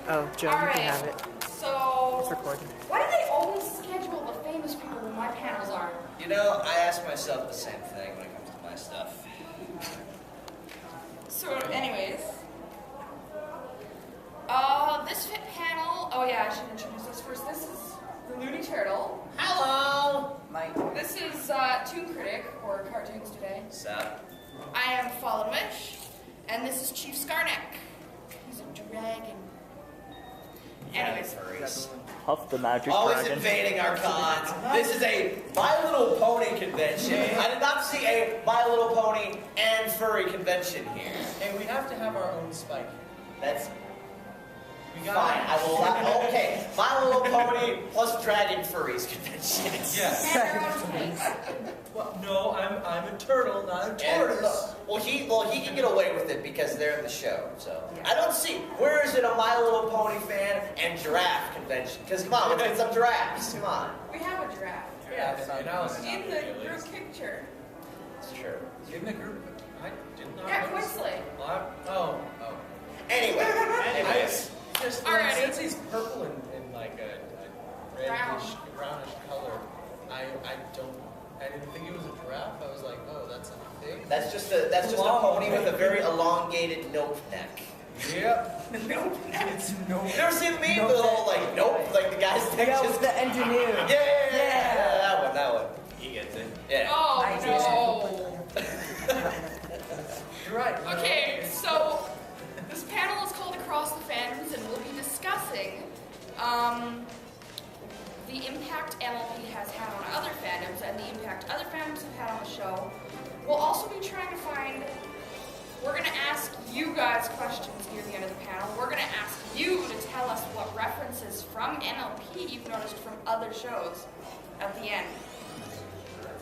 Oh, Joe, you can have it. So, It's recording. why do they always schedule the famous people when my panels aren't? You know, I ask myself the same thing when it comes to my stuff. So, anyways, this panel. Oh yeah, I should introduce this first. This is the Looney Turtle. Hello! Mike. This is ToonKritic, or Cartoons Today. Sup? I am FallenWish, and this is Chief Skarnek. He's a dragon. Anyways, Huff the magic always dragon. invading our cons. This is a My Little Pony convention. I did not see a My Little Pony and furry convention here. Hey, we have to have our own spike. That's We fine. got I will allow. Okay, My Little Pony plus Dragon Furries convention. Yes. and their own space. Well, no, I'm a turtle, not a And, tortoise. well, he can get away with it because they're in the show. So I don't see where is it a My Little Pony fan and giraffe convention? Because come on, let's get some giraffes. Come on. We have a giraffe. Yeah, and I was In the group picture. It's true. in the group. I did not. Yeah, notice. Quinsley. Oh. Anyways. Just Alrighty. since he's purple and like a reddish, brownish color, I didn't think it was a giraffe. I was like, oh, that's a thing. That's just a pony with a very elongated nope neck. Yep. It's no. You never seen the meme? The little like nope, like the guy's neck Yeah, just with the engineer. Yeah, that one. He gets it. Yeah. Oh I no. You're right. Okay, so this panel is called Across the Fandoms, and we'll be discussing the impact MLP has had on other fandoms and the impact other fandoms have had on the show. We'll also be trying to find. We're going to ask you guys questions near the end of the panel. We're going to ask you to tell us what references from MLP you've noticed from other shows at the end.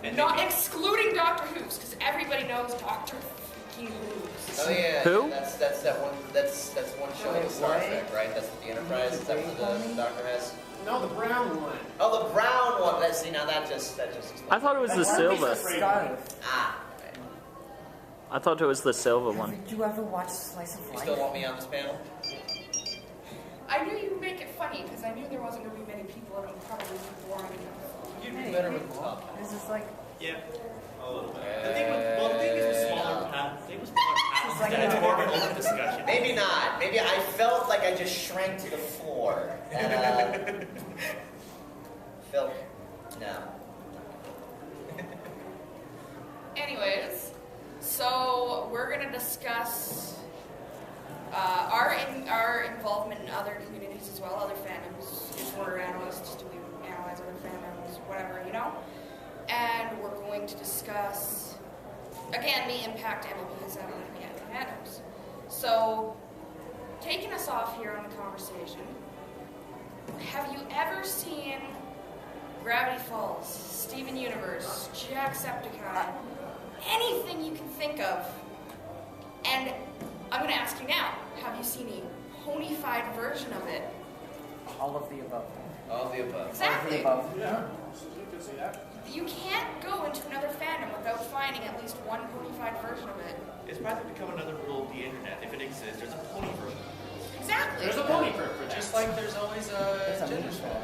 And Not excluding Doctor Who's, because everybody knows Doctor fucking Who's. Oh yeah. Who? That's that one. That's one show with Star Trek, right? That's what the Enterprise. Is that what the Doctor has? No, the brown one. Oh, the brown one. Let's see. Now that just. I thought it was the silver. Scarlet. Ah. I thought it was the silver one. Did you ever watch Slice of You Life? still want me on this panel? I knew you'd make it funny, because I knew there wasn't going to be many people, and it would probably be boring enough. You'd be better with the top. This is like. Yeah, a little bit. The thing is with smaller panels, It's like it's a- more of an open discussion. Maybe not. Maybe I felt like I just shrank to the floor. And, felt no. Anyways, so we're going to discuss our involvement in other communities as well, other fandoms. If we're analysts, do we analyze other fandoms, whatever, you know? And we're going to discuss, again, the impact MLP has had on the other fandoms. So, taking us off here on the conversation, have you ever seen Gravity Falls, Steven Universe, Jacksepticeye, anything you can think of? And I'm going to ask you now, have you seen a ponified version of it? All of the above. All of the above. All of the Exactly. above. Yeah, you can see that. You can't go into another fandom without finding at least one ponified version of it. It's about to become another rule of the internet. If it exists, there's a pony version. Exactly. There's a pony for that. Just like there's always There's a a gender meme swap.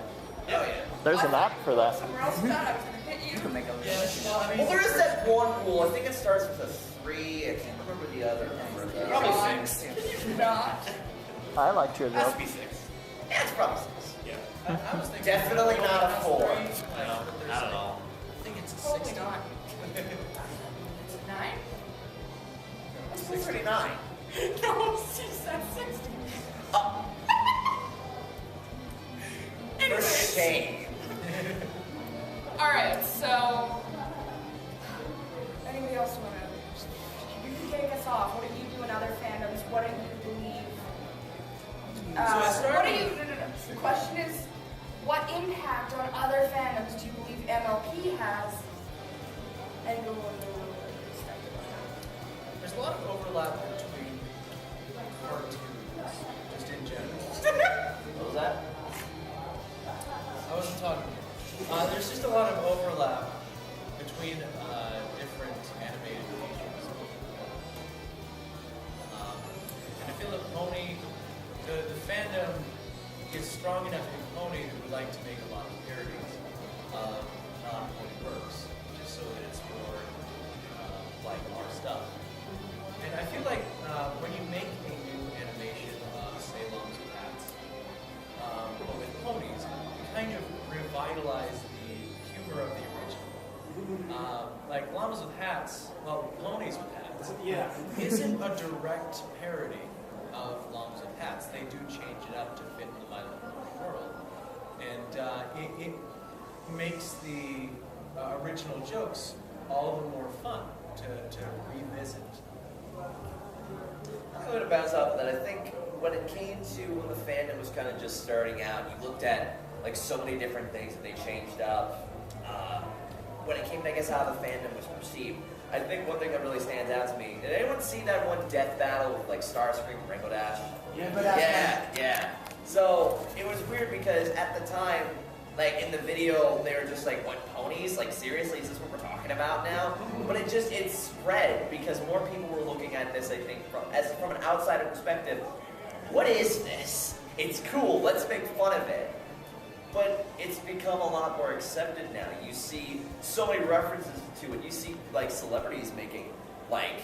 Oh yeah. There's an app for that. Somewhere else done, I was going to hit You you. can make a Yeah, well, I mean, Well, there is that one rule. I think it starts with a 3. I can't remember the other number. Though. Probably 6. Can you not? I liked your Has joke. to be 6. Yeah, it's probably 6. Yeah. I was thinking Definitely not a 4. No, not at all. I think it's a Totally 60. not. 9? That's pretty 9. No, she said 60. For Anyways. shame. Alright, so. Anybody else want to? You can take us off. What do you do in other fandoms? What do you believe? What do you. No. The question is, what impact on other fandoms do you believe MLP has? And go on the perspective on that. There's a lot of overlap between cartoons, just in general. What was that? I wasn't talking. There's just a lot of overlap between different animated features. And I feel that Pony the fandom is strong enough in Pony that we like to make a lot of parodies of non-Pony works, just so that it's more like our stuff. And I feel like when you make a new animation of, say, Llamas with Hats, but with ponies, you kind of revitalize the humor of the original. Like Llamas with Hats, well, Ponies with Hats, isn't a direct parody of Llamas with Hats. They do change it up to fit the My Little Pony world. And it makes the original jokes all the more fun to revisit. I'm going to bounce off of that. I think when it came to when the fandom was kind of just starting out, you looked at like so many different things that they changed up. When it came to, I guess, how the fandom was perceived, I think one thing that really stands out to me, did anyone see that one death battle with like Starscream and Rainbow Dash? Yeah. So it was weird because at the time, like in the video, they were just like, what, ponies? Like seriously, is this what we're talking about now? But it spread because more people were looking at this, I think, from an outsider perspective. What is this? It's cool, let's make fun of it. But it's become a lot more accepted now. You see so many references to it. You see like celebrities making like,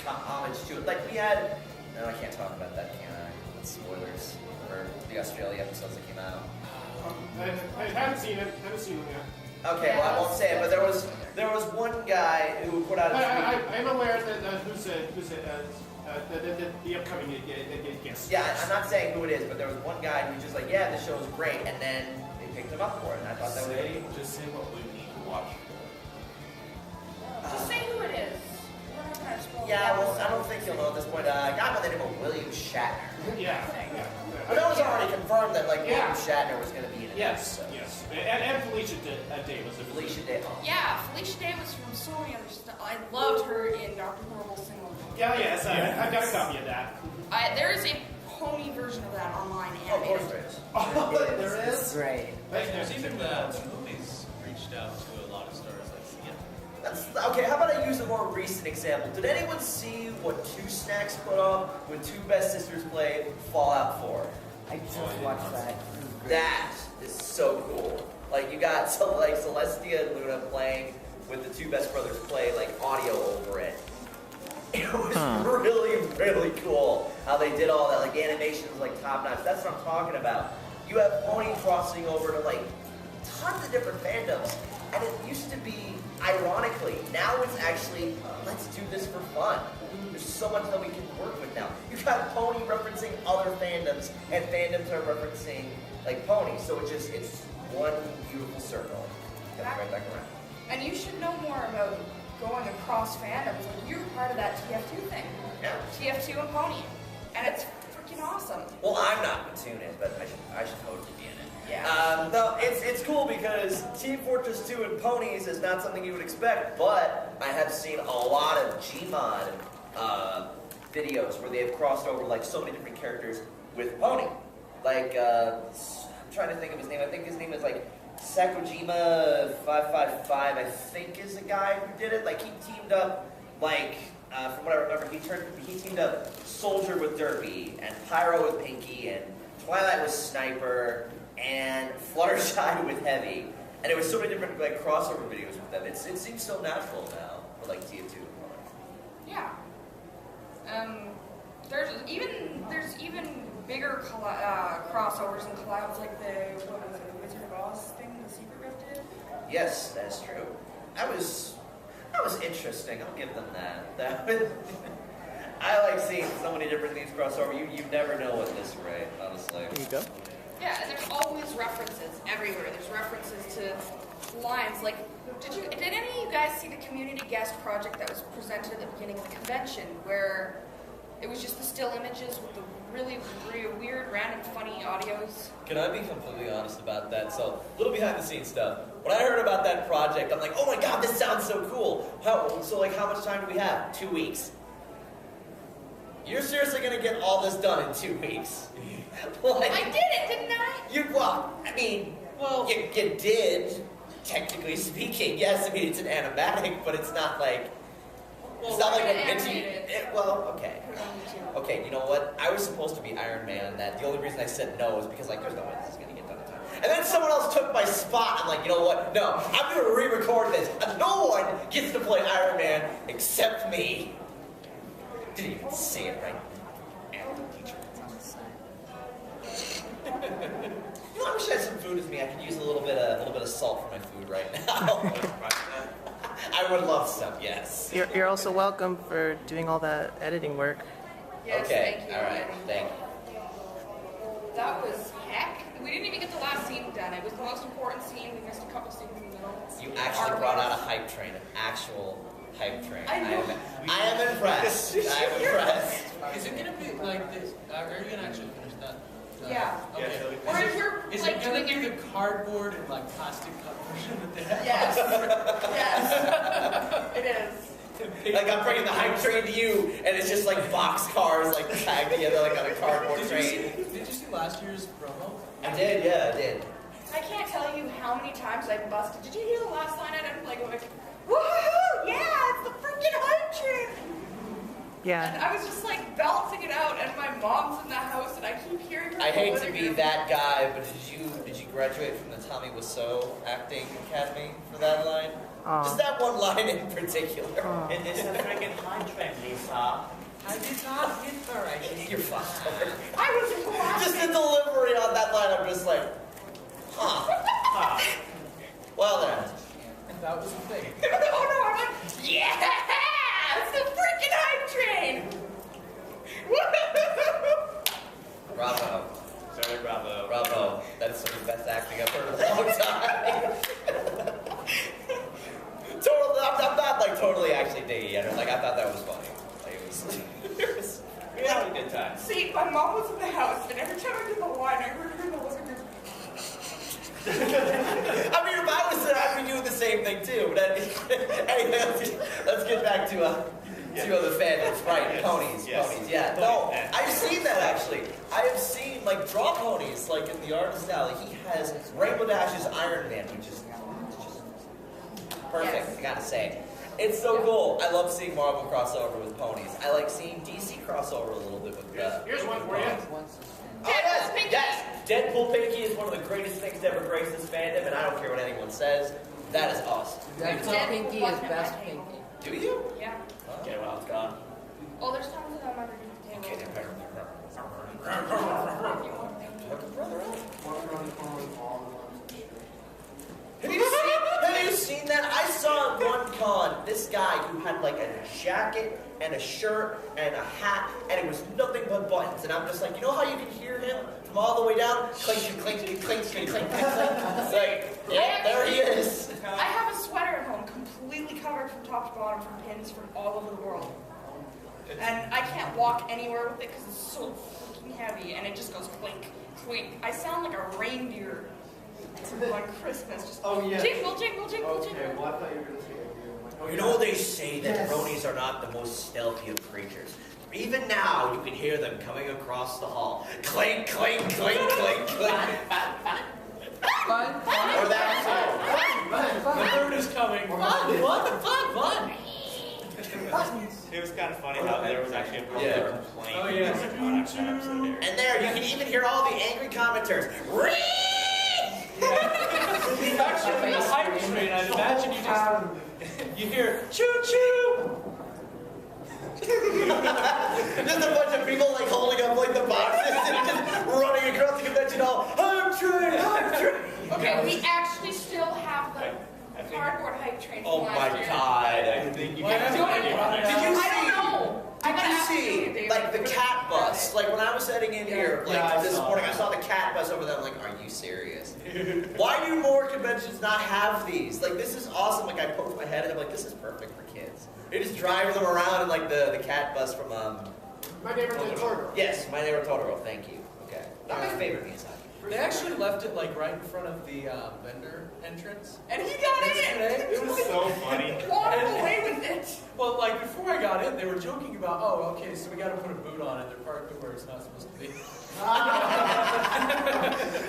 homage to it. Like we had, no, I can't talk about that, can I? That's spoilers for the Australia episodes that came out. I haven't seen it. I haven't seen it yet. Okay, well I won't say it, but there was one guy who put out a tweet. I'm aware that who's the upcoming guest. Yeah, I'm not saying who it is, but there was one guy who was just like, yeah, this show is great, and then they picked him up for it, and I thought that was Just say what we need to watch. Just say who it is. We're not gonna spoil Yeah, well, it. I don't think you'll know at this point. A guy by the name of William Shatner. Yeah. But it was already confirmed that like Yeah. William Shatner was going to be in it. Yes. So. Yes. And Felicia Day was a Felicia Day. Yeah, Felicia Day was from so many other stuff. I loved her in Dr. Horrible Sing Along. Yeah, yes. I've got a copy of that. There is a pony version of that online Oh, of course animated. there is. Oh, there is? It's great. There's even the movies reached out to a lot of stars like CM. Okay, how about I use a more recent example? Did anyone see what Two Snacks put up when Two Best Sisters played Fallout 4? I just watched that. It was great. That is so cool. Like you got Celestia and Luna playing with the Two Best Brothers play like audio over it. It was really, really cool how they did all that. Like animation was like top notch. That's what I'm talking about. You have Pony crossing over to like tons of different fandoms, and it used to be ironically. Now it's actually let's do this for fun. There's so much that we can work with now. You've got Pony referencing other fandoms, and fandoms are referencing like Pony. So it's one beautiful circle. Comes right back around. And you should know more about going across fandoms. Like you're part of that TF2 thing. Yeah. TF2 and Pony. And it's freaking awesome. Well, I'm not going to tune in, but I should totally be in it. Yeah. No, it's cool because Team Fortress 2 and Ponies is not something you would expect, but I have seen a lot of Gmod videos where they have crossed over like so many different characters with Pony. Like, I'm trying to think of his name. I think his name is like Sakojima 555, I think is the guy who did it. Like he teamed up, like from what I remember, he teamed up Soldier with Derpy and Pyro with Pinky and Twilight with Sniper and Fluttershy with Heavy. And it was so many different like crossover videos with them. It seems so natural now for like TF2. Yeah. There's even bigger crossovers and collabs like the Wizard of Oz thing the Secret Rift did. Yes, that's true. That was interesting. I'll give them that. I like seeing so many different things cross over. You never know what this right, honestly. There you go. Yeah, and there's always references everywhere. There's references to lines like, did any of you guys see the community guest project that was presented at the beginning of the convention where it was just the still images with the really, really weird, random, funny audios? Can I be completely honest about that? So, little behind the scenes stuff. When I heard about that project, I'm like, oh my god, this sounds so cool. How much time do we have? 2 weeks. You're seriously gonna get all this done in 2 weeks? Like, I did it, didn't I? You did, technically speaking. Yes, I mean, it's an animatic, but it's not like... It's not like we're when gonna Mitchie. animate it. Well, okay. Put it on YouTube. Okay, you know what? I was supposed to be Iron Man. That the only reason I said no is because like there's no way this is gonna get done in time. And then someone else took my spot. I'm like, you know what? No, I'm gonna re-record this. No one gets to play Iron Man except me. Didn't even say it right. And the teacher. You know, I wish I had some food with me. I could use a little bit of salt for my food right now. I would love some. Yes. You're also welcome for doing all that editing work. Yes, Okay. thank you. All right. Thank you. That was heck. We didn't even get the last scene done. It was the most important scene. We missed a couple scenes in the middle. You actually brought out a hype train, an actual hype train. I know. I am impressed. I am impressed. Is it gonna be like this? Are you gonna actually finish that? Yeah. Okay. Or if we're Is like it gonna doing be every. the cardboard and like plastic cup version that they have? Yes. Yes. It is. Like I'm bringing the hype train to you, and it's just like boxcars like tagged together like on a cardboard train. Did you see last year's promo? I did, yeah, I did. I can't tell you how many times I busted. Did you hear the last line? I didn't like woohoo! Yeah, it's the freaking hype train. And Yeah. I was just like belting it out, and my mom's in the house, and I keep hearing her. I hate to living be room. that guy, but did you graduate from the Tommy Wiseau Acting Academy for that line? Just that one line in particular. It is a freaking hype train, Lisa. I did not hit her. I hit You're fine. I was laughing. Just the delivery on that line, I'm just like, huh. Well then. And that was the thing. Oh no, I'm like, yeah! It's the freaking hype train! Bravo. Sorry, bravo. Bravo. That's some of the best acting I've heard in a long time. I'm not like totally actually digging it. Like I thought that was funny. Like it was We had a good time. See, my mom was in the house, and every time I did the line, I heard her in the living room. I mean, if I was there, I'd be doing the same thing too. But anyway, let's get back to the fandoms. Right, ponies. Yeah, no, I've seen that actually. I have seen like draw ponies like in the artist alley. He has Rainbow Dash's Iron Man, which is just perfect. Yes. I gotta say, it's so cool. I love seeing Marvel crossover with ponies. I like seeing DC crossover a little bit with. Here's one for you. Oh, yes, yes! Deadpool Pinky is one of the greatest things to ever grace this fandom, and I don't care what anyone says. That is awesome. Deadpool Pinky is best Pinky. Do you? Yeah. Okay, well, it's gone. Oh, there's tons of them underneath the table. Okay, then. Have you seen that? I saw at one con this guy who had like a jacket and a shirt and a hat, and it was nothing but buttons. And I'm just like, you know how you can hear him from all the way down? Clink, clink, clink, clink, clink, clink. It's like, yeah, there he is. I have a sweater at home completely covered from top to bottom from pins from all over the world. And I can't walk anywhere with it because it's so freaking heavy, and it just goes clink, clink. I sound like a reindeer on Christmas. Just jingle, jingle, jingle, jingle. Well, I thought you were going to say You know they say that bronies are not the most stealthy of creatures. Even now, you can hear them coming across the hall. Clink, clink, clink, clink, clink. Or that The bird is coming. Fun. It was kind of funny how there was actually a girl Yeah. that complained. Oh, yeah. When that episode aired. And there, you can even hear all the angry commenters. It's actually a hype train. I'd imagine you hear choo choo. Just a bunch of people like holding up like the boxes and just running across the convention hall. I'm train. Okay, we actually still have the cardboard hype train from Oh my last year. god. I think you Why can not? do it. Did you I don't know. I Did gotta you ask you, see, David. like, the cat bus? Like, when I was heading in here, like, Yeah, I this saw morning, I that. saw the cat bus over there. I'm like, are you serious? Why do more conventions not have these? Like, this is awesome. Like, I poked my head and I'm like, this is perfect for kids. They just drive them around in, like, the cat bus from, My neighbor's a Totoro. Yes, My Neighbor Totoro. Thank you. Okay. Not my favorite Miyazaki. They actually left it like right in front of the vendor entrance. And he got in. Yesterday. It was so funny. Walked away with it. Well, like before I got in, they were joking about, oh, okay, so we got to put a boot on it. They're parked where it's not supposed to be.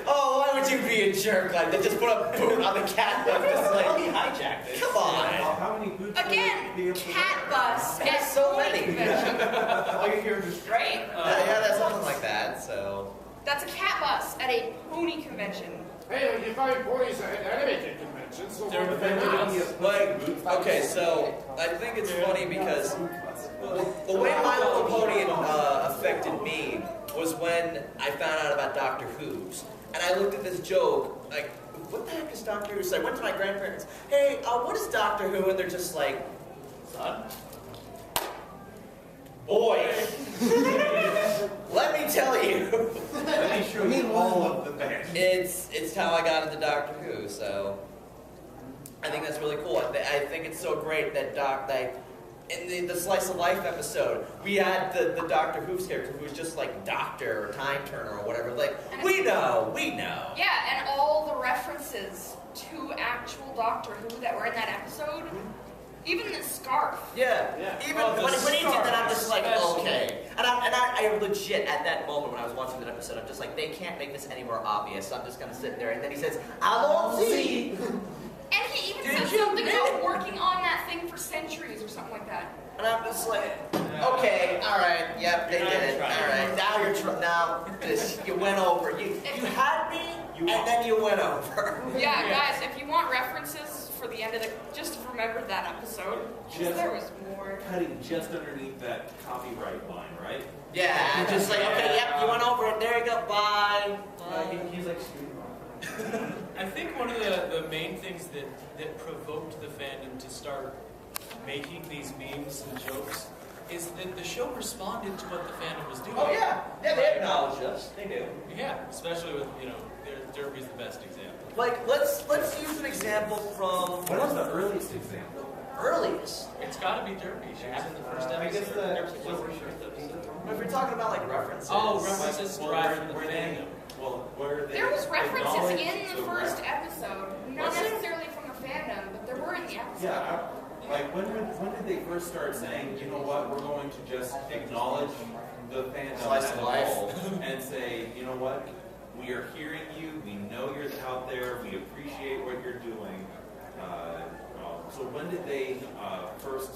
Oh, why would would you be a jerk? Like, they just put a boot on the cat bus, just like, He hijacked it. come on. How many boots would Again, be able to cat bus There's at so pony many. convention. All you hear is just Right? Yeah, that's something like that, so. That's a cat bus at a pony convention. Hey, like you find ponies at animated conventions, so They're what defending the Like, okay, so I think it's funny because the way My Little Pony affected me was when I found out about Doctor Who's. And I looked at this joke, like, what the heck is Doctor Who? So I went to my grandparents, hey, what is Doctor Who? And they're just like, son? Boy, let me tell you. Let me show you all of the band. It's how I got into Doctor Who, so I think that's really cool. I think it's so great that in the Slice of Life episode, we had the Doctor Who's character who was just like Doctor or Time Turner or whatever. Like, we know. Yeah, and all the references to actual Doctor Who that were in that episode, even the scarf. Yeah. Even when he did that, I'm just like, especially. okay. And I legit, at that moment when I was watching that episode, I'm just like, they can't make this any more obvious, so I'm just going to sit there. And then he says, I'll see. And he even Did said you something about really? working on that thing for centuries or something like that. And I'm just like, okay, all right, yep, they did it. All right, now you went over. You had me, and then you went over. Yeah, guys, if you want references for the end of the, just remember that episode. 'Cause Just- there was more. Cutting just underneath that copyright line, right? Yeah, I'm just like, okay, yep, you went over it. There you go. Bye. He's like shooting off. I think one of the main things that provoked the fandom to start making these memes and jokes is that the show responded to what the fandom was doing. Oh yeah, they acknowledged us. They do. Yeah, especially with, Derby's the best example. Like, let's use an example from What was the earliest example? earliest. It's got to be Derby. She was in the first I guess episode. the Was it the first episode? If we're talking about like references. Oh, references Well, derived from the where they- fandom. Well, where they There was references acknowledged in the the first ref- episode, not necessarily from the fandom, but there were in the episode. Yeah, like when did they first start saying, you know what, we're going to just acknowledge the fandom Slice as of a life. whole and say, you know what, we are hearing you, we know you're out there, we appreciate what you're doing. So when did they first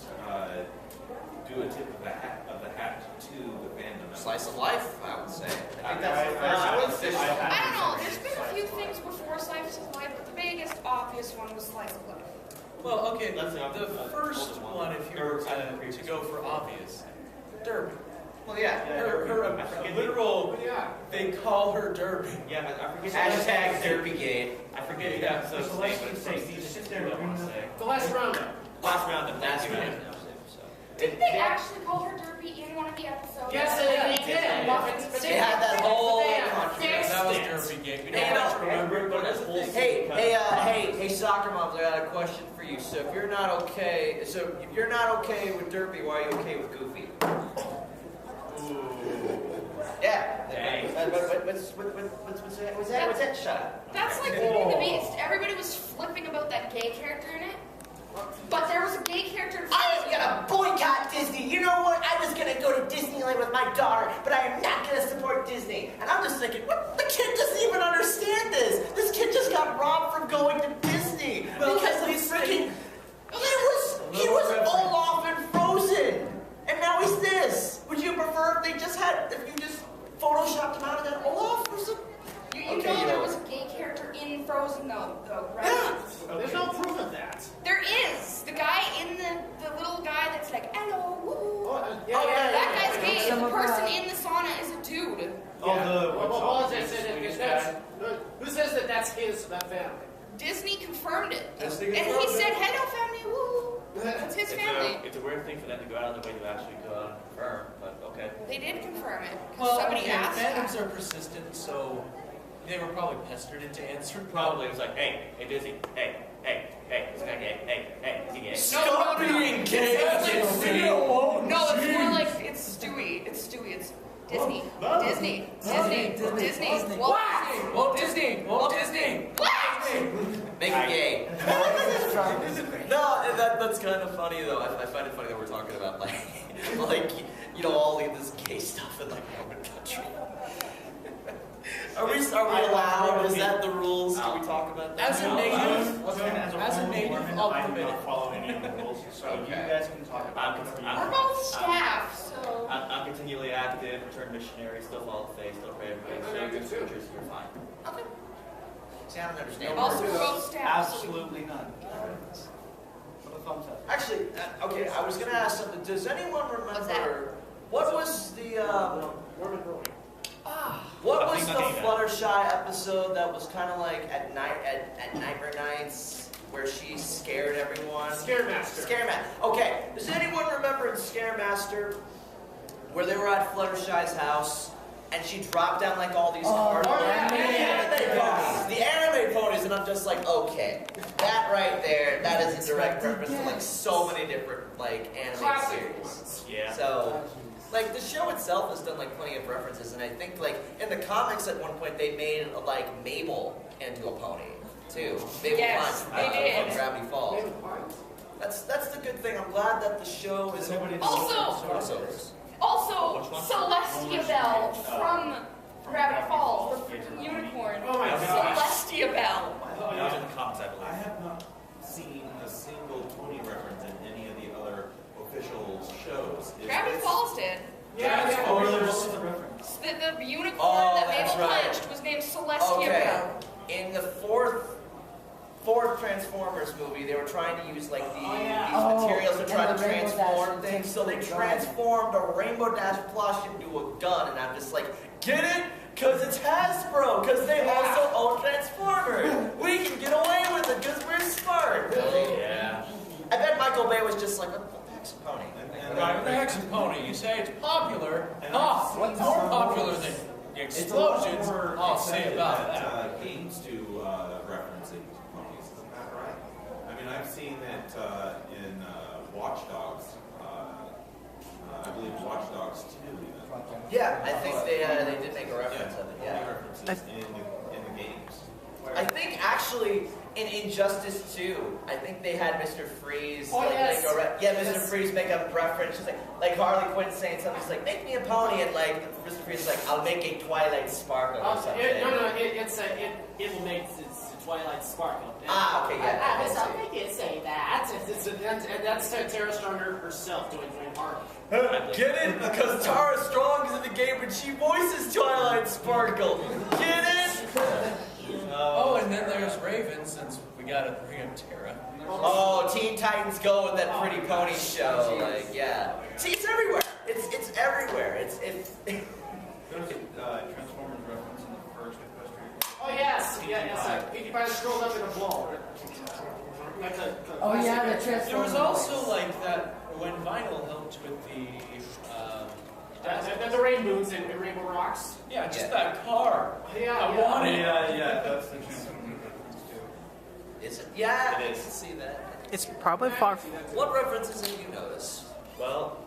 do a tip of the hat to the fandom? Slice of life, I would say. I think I- that's the I- first official. I don't know, there's been a few things before Slice of Life, but the biggest obvious one was Slice of Life. Well, okay, That's the first one, if you were to go for obvious, Derby. Well, yeah. Her literal, they call her Derby. Yeah, but I forget. Hashtag Derpygate. I forget the episode's name, but it's like, sit there and want to say. The last roundup. Last round of That's that. right. Didn't they actually call her Derby in one of the episodes? Yes, they did. They had that whole Fixed That was it. Derby Gate. We Hey, don't have to remember, but it's whole Hey, soccer moms! I got a question for you. So if you're not okay with Derpy, why are you okay with Goofy? Yeah. What's that shot? That's like Beauty and the Beast. Everybody was flipping about that gay character in it. But there was a gay character. I am gonna boycott Disney. You know what? I was gonna go to Disneyland with my daughter, but I am not gonna support Disney. And I'm just thinking, what? The kid doesn't even understand this. This kid just got robbed from going to Disney because he's freaking. He was Olaf and Frozen, and now he's this. Would you prefer if you just photoshopped him out of that Olaf or something? You know there was a gay character in Frozen though, right? Yeah. There's no proof of that. There is. The guy in the little guy that's like, hello, woo. That guy's gay. Some The of person that. in the sauna is a dude. Who says that that's that family? Disney confirmed it. Disney And he confirmed it. said, hello family, woo. That's his family. It's a weird thing for them to go out of the way to actually go out and confirm, but okay. They did confirm it. 'Cause Well, somebody okay, asked fandoms that. are persistent, so they were probably pestered into answering. Probably it was like, hey, Disney, hey, this guy gay, hey, is he gay? Stop being gay, Disney. No, it's more like it's Stewie. It's Stewie. It's Disney. Disney. Walt Disney. Walt Disney. Make it gay. No, that's kind of funny though. I find it funny that we're talking about like all of this gay stuff in like Roman country. Are we allowed? Is that the rules? Can we talk about that? As a native, I'll I'm permit not it. following any of the rules, so you Okay. guys can talk about it. We're both staff, so. I'm continually active, returned missionary, still follow the faith, still pray everybody, still good scriptures, you're fine. Okay. See, I don't understand. Also, we're both staff. so we- Absolutely none. Put a thumbs up. Actually, okay, I was gonna ask something. Does anyone What's that? remember what was the Mormon ruling. what I was think the I need that. Fluttershy episode that was kind of like at Nightmare Nights where she scared everyone? Scaremaster. Scaremaster. Okay, does anyone remember in Scaremaster where they were at Fluttershy's house and she dropped down like all these cards? Anime ponies. The anime ponies, and I'm just like, okay, that right there, that is a direct reference to like so many different like anime Classic series. Yeah. So, like the show itself has done like plenty of references, and I think like in the comics at one point they made like Mabel into a pony too. Mabel Yes, Pine they did. from Gravity Falls. That's the good thing. I'm glad that the show is Also- crossovers. Also, Celestia Bell from Gravity Falls, the freaking unicorn. Oh my gosh. Celestia Bell. That was in the comics, I believe. I have not seen a single pony reference in any of the other official shows. Is Gravity this- Falls did. Yeah. Oh, there was a reference. The unicorn Oh, that that's Mabel right. punched was named Celestia Okay. Bell. In the fourth Transformers movie, they were trying to use like these materials to try to transform things. So they transformed a Rainbow Dash plush into a gun, and I'm just like, get it? Because it's Hasbro, because they also own Transformers. We can get away with it because we're smart. Yeah. I bet Michael Bay was just like, what the heck's a pony? Right, with the Hexen Pony, you say it's popular. And Ah, I've what's seen more some- popular than the explosions? I'll say about that. Games to referencing ponies, isn't that right? I mean, I've seen it in Watch Dogs. I believe Watch Dogs 2 even. Yeah, I think they did make a reference of it. Pony Yeah. references in the games. I think actually in Injustice 2, I think they had Mr. Freeze. Oh, yes. Mr. Freeze make a reference. Just like Harley Quinn saying something. She's like, make me a pony, and like Mr. Freeze is like, I'll make a Twilight Sparkle or something. It will make the Twilight sparkle. Ah, okay, yeah. I think it say that. And that's Tara Strong herself doing Marvel. Get it? Because Tara Strong is in the game and she voices Twilight Sparkle. Get it? Oh, and then there's Raven, since we gotta bring up Tara. Oh, Teen Titans Go with that Pretty Pony show. Like, yeah. See, it's everywhere. It's everywhere. It's. There's a Transformers reference in the first equestrian. Oh yes, yes. Pinkie Pie scrolled up in a ball. Like a Oh yeah, the classic- Transformers. There was also like that when Vinyl helped with the Rainbows and Rainbow Rocks. yeah, just that car. Yeah, I want it. Yeah, that's the Transformers reference too. Is it? Yeah, It I is. can see that. It's probably far. What references have you noticed? Well,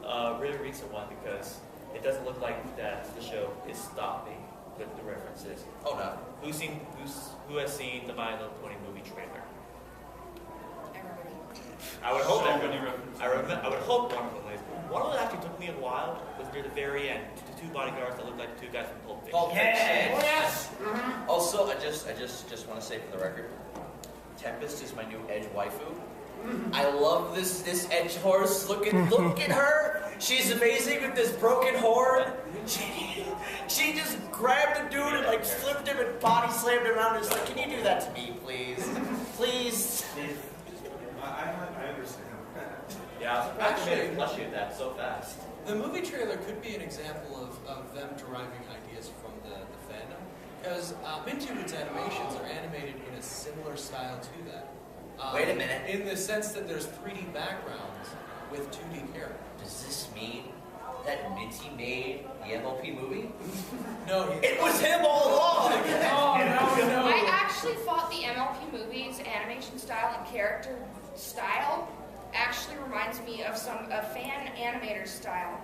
really recent one because it doesn't look like that the show is stopping with the references. Oh no. Who has seen the My Little Pony movie trailer? Everybody. I would hope So that many references. I would hope one of them is. One of them actually took me a while. Was near the very end. The two bodyguards that looked like the two guys from Pulp Fiction. Pulp Fiction. Oh yes. Also, I just want to say for the record, Tempest is my new Edge waifu. I love this Edge horse. Look at her. She's amazing with this broken horn. She just grabbed a dude and like flipped him and body slammed him around. And was like, can you do that to me, please? Please. I understand. Yeah, I Actually- made a plushie of that so fast. The movie trailer could be an example of them deriving ideas from the fandom, because Minty Wood's animations are animated in a similar style to that. Wait a minute. In the sense that there's 3D backgrounds with 2D characters. Does this mean that Minty made the MLP movie? No, It was him all along. I actually thought the MLP movies animation style and character style actually reminds me of a fan animator style.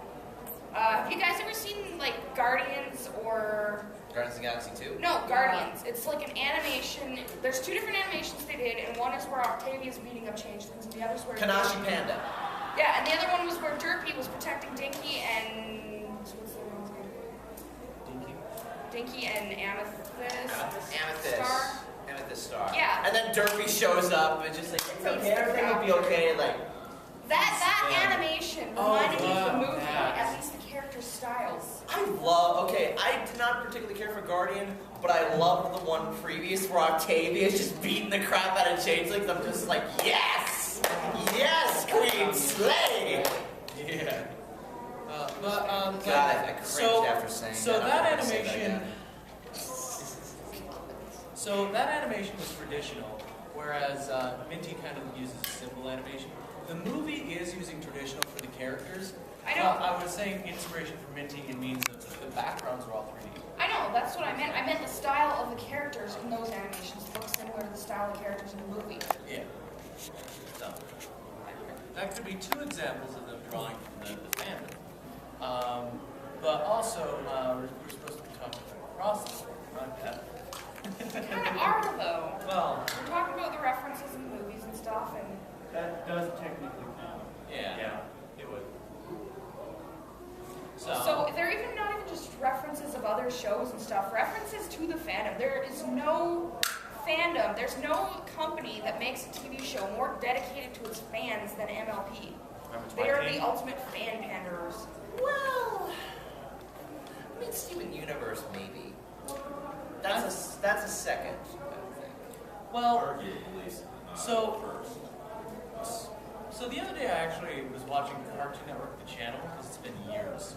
Have you guys ever seen like Guardians or Guardians of the Galaxy 2? no Guardians? It's like an animation. There's two different animations they did, and one is where Octavia's beating up changelings, and the other's where Kanashi Panda. Yeah, and the other one was where Derpy was protecting Dinky and what's the other one's name? Dinky? Dinky and Amethyst Amethyst. Amethyst Star. Yeah. And then Durfee shows up and just like, it's okay, everything will be okay. Like, that animation reminded me of the movie, that. at least the character styles. I did not particularly care for Guardian, but I loved the one previous where Octavia's just beating the crap out of Changelings. I'm just like, yes! Yes, Queen, slay! Yeah. God, I cringed after saying so that. that I'm not gonna say that animation. again. So that animation was traditional, whereas Minty kind of uses simple animation. The movie is using traditional for the characters. I know. I was saying inspiration for Minty, it means that the backgrounds are all 3D. I know, that's what I meant. I meant the style of the characters in those animations looks similar to the style of characters in the movie. Yeah. So that could be 2 examples of them drawing from the fandom. But also, we're supposed to be talking about crosses, not that. Kind of are, though. Well, We're talking about the references in movies and stuff, and That does technically count. yeah, it would. so they're even not even just references of other shows and stuff. References to the fandom. There is no fandom. There's no company that makes a TV show more dedicated to its fans than MLP. They are the ultimate fan panderers. Well, I mean, Steven Universe, maybe. That's a second, I think. Well, Arguably, so- first. so the other day I actually was watching Cartoon Network, the channel, because it's been years.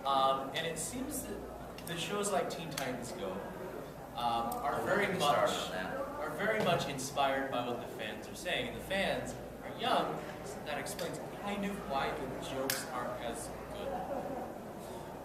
And it seems that the shows like Teen Titans Go are very much inspired by what the fans are saying. And the fans are young, so that explains kind of why the jokes aren't as good.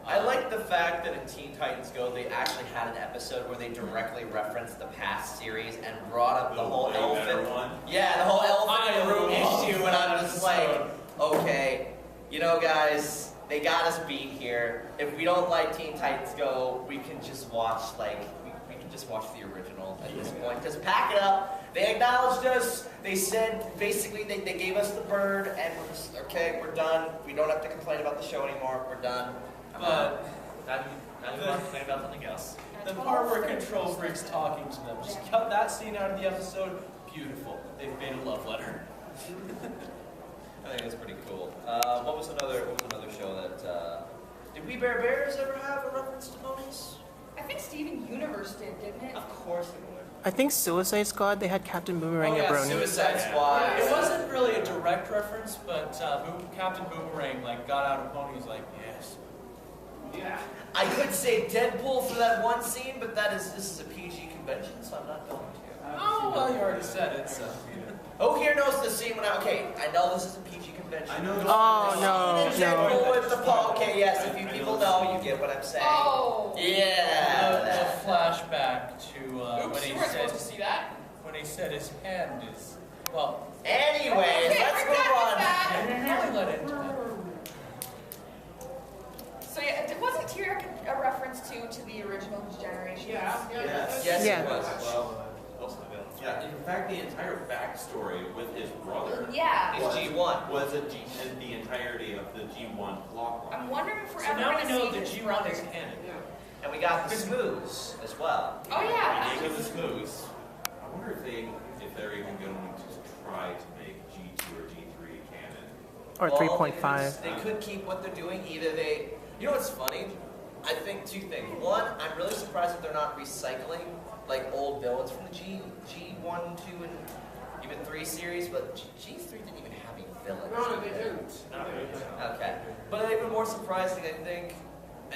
I like the fact that in Teen Titans Go, they actually had an episode where they directly referenced the past series and brought up the whole elephant one. Yeah, the whole elephant in the room I issue, and I'm just like, okay, you know, guys, they got us beat here. If we don't like Teen Titans Go, we can just watch we can just watch the original at this point. Just pack it up. They acknowledged us. They said basically they gave us the bird, and we're just okay. We're done. We don't have to complain about the show anymore. We're done. But Now you want to complain about something else. the part where Control Freak's talking to them, just cut that scene out of the episode. Beautiful. They've made a love letter. I think that's pretty cool. What was another show that did We Bare Bears ever have a reference to ponies? I think Steven Universe didn't it? Of course it would. I think Suicide Squad, they had Captain Boomerang and Brony. Suicide Squad. It wasn't really a direct reference, but Captain Boomerang got out of pony. He's like, yes. Yeah. I could say Deadpool for that one scene, but this is a PG convention, so I'm not going to. Oh well, you already said it. So. Who here knows the scene when I know this is a PG convention. I know. Oh, no. Deadpool with the paw. Okay, yes, if you people know, you get what I'm saying. Oh. Yeah. The flashback to Oops, when he you weren't supposed to said see that. when he said his hand is well. Anyways, Okay, let's we're move done with on. that. Probably let into that. So yeah, wasn't T-Rex a reference to the original generation? Yes. Yes, Yeah. it was. Well, yeah. In fact, the entire backstory with his brother Yeah. He's G1. was the entirety of the G1 plot line. I'm wondering if we're So ever now going we to know see that his G1 brother. is canon. And we got the Smooths as well. Oh yeah. It was Smooths. I wonder if they're even going to try to make G2 or G3 canon. Or Well, 3.5. They could keep what they're doing. Either they, you know what's funny? I think 2 things. One, I'm really surprised that they're not recycling like old villains from the G1, 2, and even 3 series. But G3 didn't even have any villains. No, they didn't. Okay. But even more surprising, I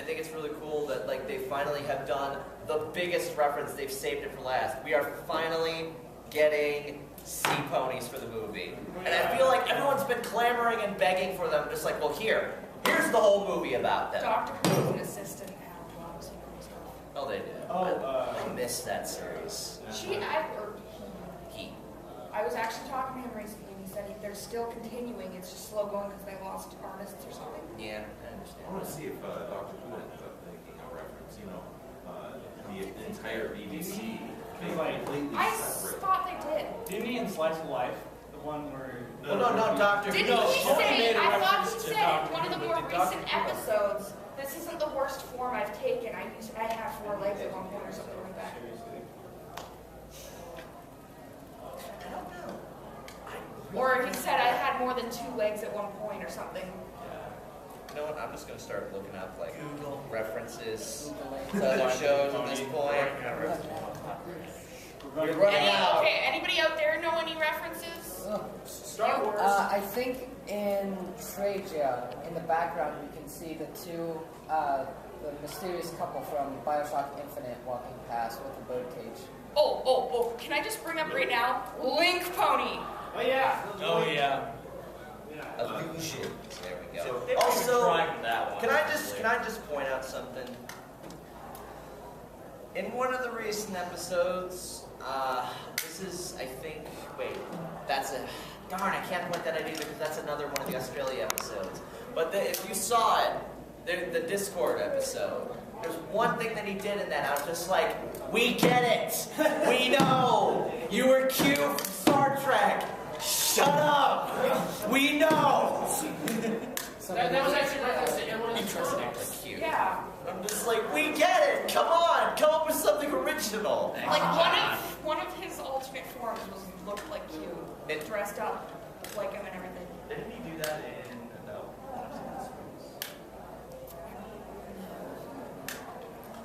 think it's really cool that like they finally have done the biggest reference. They've saved it for last. We are finally getting sea ponies for the movie, and I feel like everyone's been clamoring and begging for them. Just like, well, here's the whole movie about them. Doctor Who's an assistant had a lot of secret stuff. Oh, they did. I missed that series. I was actually talking to him recently, and he said they're still continuing. It's just slow going because they lost artists or something. Yeah, I understand. I want to see if Doctor Who ends up making a reference. The entire BBC being completely I separate. thought they did. Didn't he in Slice of Life? The one where... Well, no, Doctor Who. Didn't No, he she only say? made a I thought reference he to said Doctor in one of Who, the but more did Doctor recent Who- episodes. This isn't the worst form I've taken. I have 4 legs legs at one point or something like that. I don't know. Or he said I had more than 2 legs at one point or something. You know what? I'm just gonna start looking up like Google references to other shows at this point. You're running out. Okay, anybody out there know any references? Star Wars. I think in Traja, in the background, we can see the the mysterious couple from Bioshock Infinite walking past with a bird cage. Oh, can I just bring up right now? Link Pony! Oh yeah. Oh yeah. Illusions. There we go. So, Also, that one. can I just point out something? In one of the recent episodes, this is, I think, wait, that's a, darn, I can't point that out either because that's another one of the Australia episodes. But if you saw it, the Discord episode, there's one thing that he did in that, I was just like, we get it! We know! You were cute from Star Trek! Shut up! We know! That was actually referenced in one of the interesting. Cute. Yeah. I'm just like, we get it! Come on! Come up with something original! Like one of his alternate forms looked like you. It Dressed up like him and everything. Didn't he do that in no?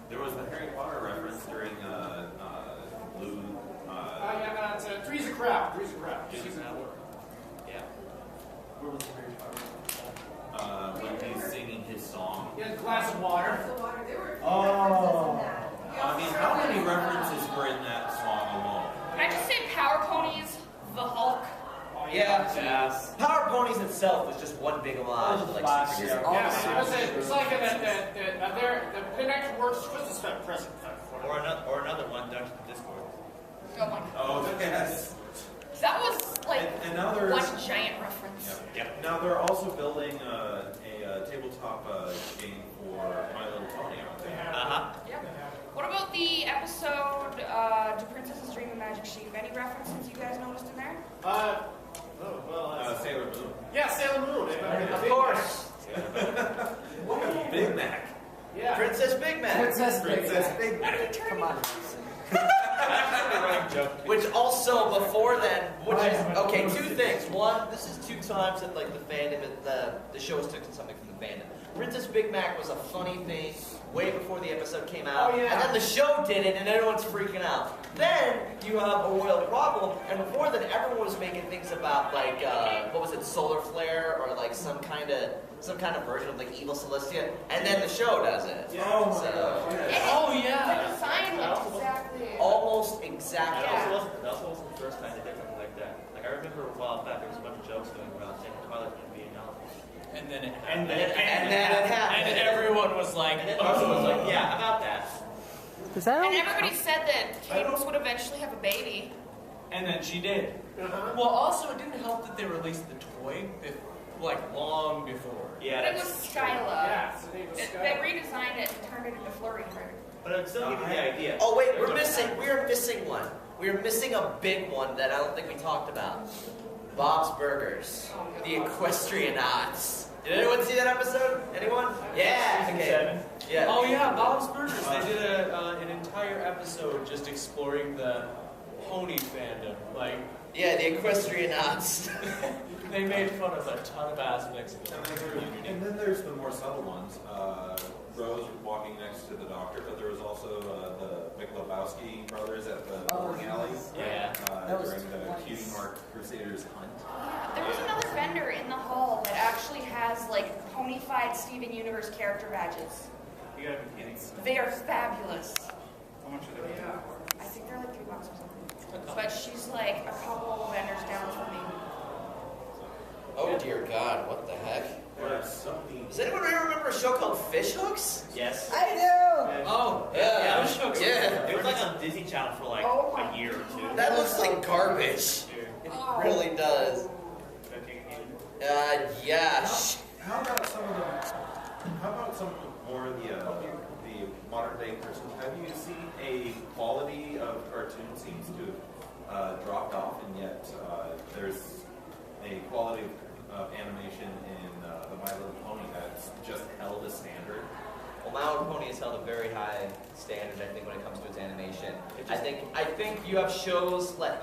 There was a Harry Potter reference during Blue. Yeah, it's Three's a Crowd. Three's a Crowd. Season 4. Yeah. Where was the Harry Potter? When he's singing his song. He has a glass of water. Oh. I mean, how many references were in that song alone? Can I just say Power Ponies, the Hulk? Yeah. Yes. Power Ponies itself was just one big homage to like superheroes. Yeah, it's like the next works just a step present. Or another one done to the Discord. Oh my god. Oh, yes. That was like And now there's one giant reference. Yep. Now they're also building a tabletop game for My Little Pony, aren't they? Yep. What about the episode "Do Princesses Dream of Magic Sheep"? Any references you guys noticed in there? Sailor Moon. Yeah, Sailor Moon. Of course. Big Mac. Yeah. Princess Big Mac. Princess Big Mac. Come on. Which also before then, which is okay. 2 things. One, this is 2 times that like the fandom, the show has taken something from the fandom. Princess Big Mac was a funny thing way before the episode came out, Oh, yeah. and then the show did it, and everyone's freaking out. Then you have a royal problem, and before then, everyone was making things about like what was it, solar flare, or like some kind of version of like evil Celestia, and then the show does it. Yeah. Oh my So, Oh yeah. The design looked exactly. almost exactly. That also wasn't the first time they did something like that. Like I remember a while back, there was a bunch of jokes going around saying Twilight would be acknowledged. And then it And happened. then it happened. And everyone was like, And then also was like, yeah, about that. Does that And only everybody said that Cadence would eventually have a baby. and then she did. Well, also it didn't help that they released the toy like long before. Yeah, But it was Skyla. Yeah, it's the name of They Skyla. redesigned it and turned it into Flurry Bird. but it would still give you the idea. Oh wait, we're missing one. We're missing a big one that I don't think we talked about. Bob's Burgers. The Equestrian Arts. Did anyone see that episode? Anyone? Yeah. Okay. Yeah. Oh yeah, Bob's Burgers. They did an entire episode just exploring the pony fandom. Like Yeah, the Equestrian Arts. they made fun of a ton of aspects of the community. And then there's the more subtle ones. Rose walking next to the doctor, but there was also the Miklobowski brothers at the bowling alley. Yeah. During the Cutie Mark Crusaders hunt. There was another vendor in the hall that actually has like ponified Steven Universe character badges. You gotta be kidding. They are fabulous. How much are they? I think they're like $3 or something. But she's like a couple of vendors down from me. Oh dear God, what the heck? There's so many. Does anyone remember a show called Fish Hooks? Yes. I do. Oh Yeah. Fish Hooks. Yeah. It was like on Disney Channel for like Oh a year or 2. That looks like garbage. It really does. Yeah. How about some of the? How about some more of the modern day persons? Have you seen a quality of cartoon seems to have dropped off, and yet there's a quality of animation in the My Little Pony that's just held a standard. Well, My Little Pony has held a very high standard, I think, when it comes to its animation. I think you have shows like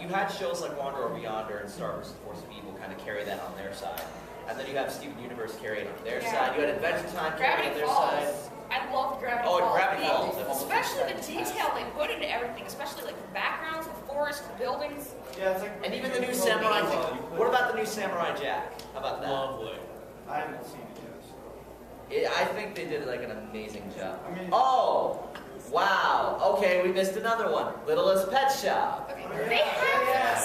Wander Over Yonder and Star vs. Force of Evil kind of carry that on their side, and then you have Steven Universe carry it on their side. You had Adventure Time carry it on their side. I loved Gravity Oh, and Falls. Gravity Falls. Especially the detail they put into everything, especially like the backgrounds, the forest, the buildings. Yeah, it's like. And even the new Samurai Jack. What about the new Samurai Jack? How about that? Lovely. I haven't seen it yet. So. I think they did like an amazing job. I mean, Oh! Wow. Okay, we missed another one. Littlest Pet Shop. Okay, they have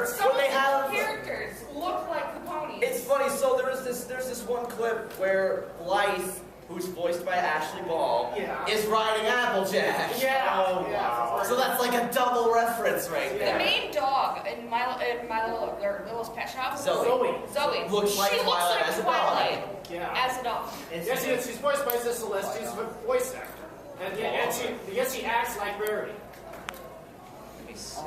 some of the characters look like the ponies. It's funny. So there's this one clip where Blythe, who's voiced by Ashley Ball, is riding Applejack. Yeah. Oh, wow. So that's like a double reference right there. The main dog in my Littlest Pet Shop, Zoe. Looks like she Twilight looks as a like dog. Twilight as a dog. Yes, she's voiced by Celeste. She's a voice actor. And she acts like Rarity. Let me see.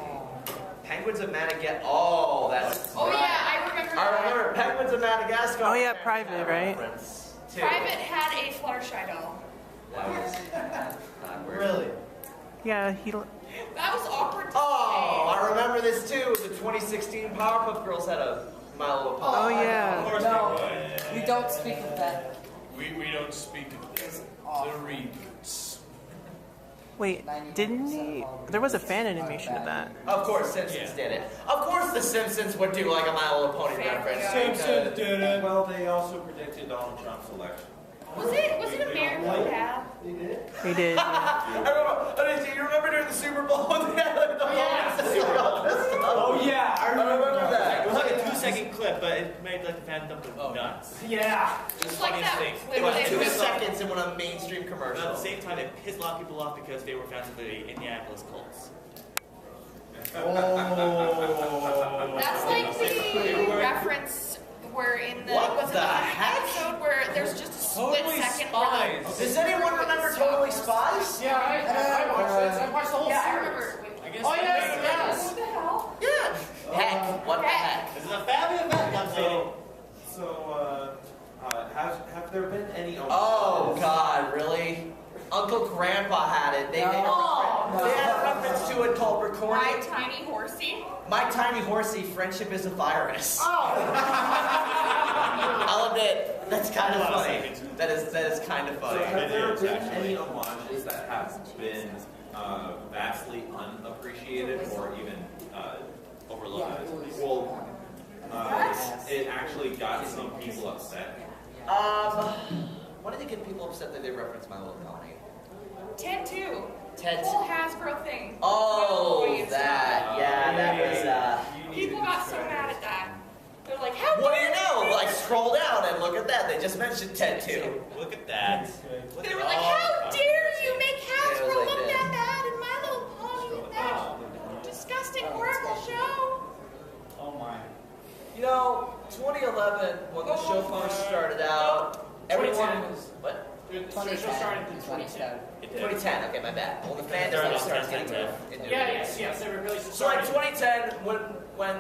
Penguins of Madagascar. Oh, that's. Oh, right. yeah, I remember I that. remember Penguins of Madagascar. Oh yeah, Private, right? Private had a Fluttershy doll. That was awkward. Really? Yeah, he. That was awkward to Oh, I remember this too. The 2016 Powerpuff Girls had a My Little Pony. Oh yeah. Of course No, they would. we don't speak of that. We don't speak of this. The reboots. Wait, didn't he? There was a fan animation of that. Of course, Simpsons did it. Of course, the Simpsons would do like a My Little Pony reference. Simpsons did it. Well, they also predicted Donald Trump's election. Was it American Dad? They did? They did. Yeah. Do you remember during the Super Bowl when they had like, the Oh yeah, I remember that. It was like a 2-second clip, but it made like the fandom go nuts. Yeah. Just like that. It was 2 seconds in one of the mainstream But commercials. at the same time, it pissed a lot of people off because they were fans of the Indianapolis Colts. That's like the reference where in the What was it the the heck? episode where there's just a split Totally second. Spies. Does anyone remember Totally Spies? Yeah, I watched it. I watched the whole Yeah, I series. remember. I guess Oh, yes. What the hell? Yeah. Heck, what the heck? This is a family event, young lady. So, have there been any? Oh God, really? Uncle Grandpa had it. They had a reference to it called recording. My Tiny Horsey. My Tiny Horsey, friendship is a virus. Oh. I'll admit, that's kind of funny. That is kind of So funny. have there been any homages that have been vastly unappreciated or even overlooked? Well, it actually got some people upset. What did it get people upset that they referenced My Little Pony? Ted 2. Ted The whole Hasbro thing. Oh, Boys. that. Yeah, that was. People got so mad at that. They're like, how What do dare you know? you? Like, scroll down and look at that. They just mentioned Ted 2. Look at that. They were like, how dare you make Hasbro Yeah, it was like look this. that bad in My Little Pony? That disgusting, horrible show. Oh my. You know, 2011, when the show first started out, everyone 2010. was. What? The show started in 2010. 2010, okay, my bad. Well, the fandom started getting into Yes, they were really So like 2010, when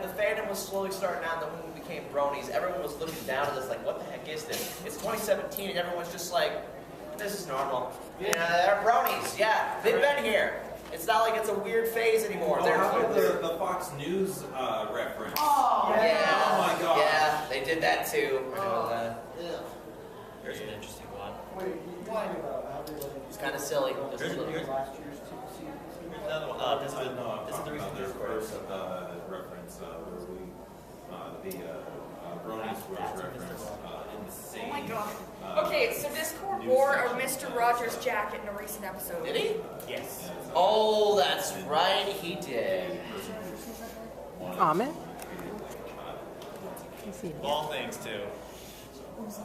the fandom was slowly starting out, then when we became bronies, everyone was looking down at us like, what the heck is this? It's 2017 and everyone's just like, this is normal. Yeah, they're bronies, yeah, they've been here. It's not like it's a weird phase anymore. Oh, how about the Fox News reference? Oh, yeah. Oh my god. Yeah, they did that too. Here's an interesting one. Wait, you talking about how they like... It's kind of silly. Last year's CMPC. Here's another one. This is the recent There's Discord. first reference where we Bronies was referenced in the same. Oh my god. Okay, so Discord wore a Mr. Rogers jacket in a recent episode. Did he? Yes. Oh, that's right, he did. Aw, man. Of all things, too. It's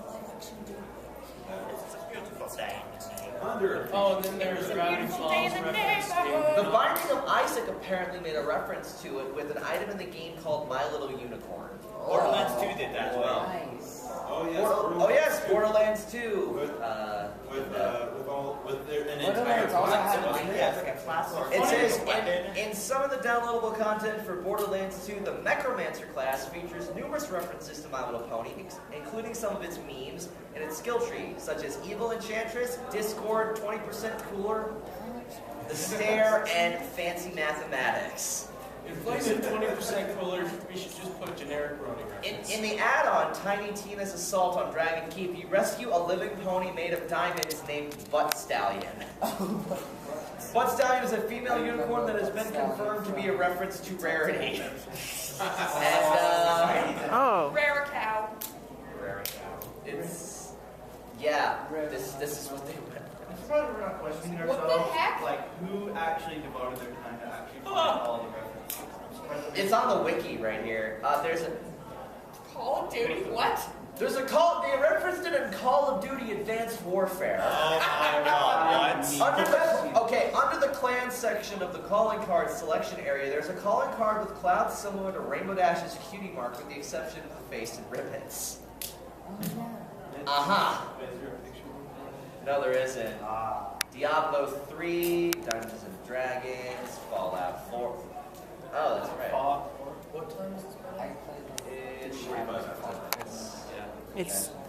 a beautiful thing. Oh, and then there's Gravity Falls reference. The Binding of Isaac apparently made a reference to it with an item in the game called My Little Unicorn. Borderlands 2 did that as well. Nice. Oh yes. Oh yes, Borderlands 2. With with an Borderlands entire also class. had wasn't it? Yeah, it's like a class or It says weapon. in some of the downloadable content for Borderlands 2, the Necromancer class features numerous references to My Little Pony, including some of its memes and its skill tree, such as Evil Enchantress, Discord, 20% Cooler, The Stare, and Fancy Mathematics. If Flake's at 20% cooler, we should just put generic Brony reference. In the add-on, Tiny Tina's Assault on Dragon Keep, you rescue a living pony made of diamonds named Butt Stallion. Butt Stallion is a female unicorn that has been confirmed to be a reference to Rarity. And, Oh. Rare cow. it's... Yeah, this is what they went. It's probably we're not questioning What the ourselves. heck? Like, who actually devoted their time to actually find all the references? It's on the wiki right here. There's a... Call of Duty? What? There's a call... They referenced it in Call of Duty Advanced Warfare. Oh my god, what? Under the clan section of the calling card selection area, there's a calling card with clouds similar to Rainbow Dash's cutie mark, with the exception of the face and ribbons. No, there isn't. Diablo 3, Dungeons and Dragons, Fallout 4. Oh, that's right. What time is this?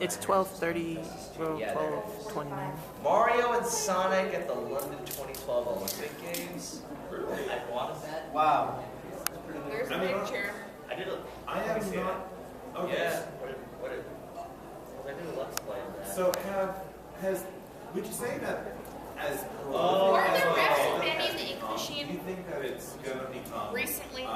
It's 12:30. Well, 12:29. Mario and Sonic at the London 2012 Olympic Games. I wanted that. Wow. There's a I mean, picture. I did a. I have not. Okay. Yeah. I did a let's play of that. So would you say that as Oh, Were there as refs well banning as the ink become, machine? do you think that it's going to become Recently?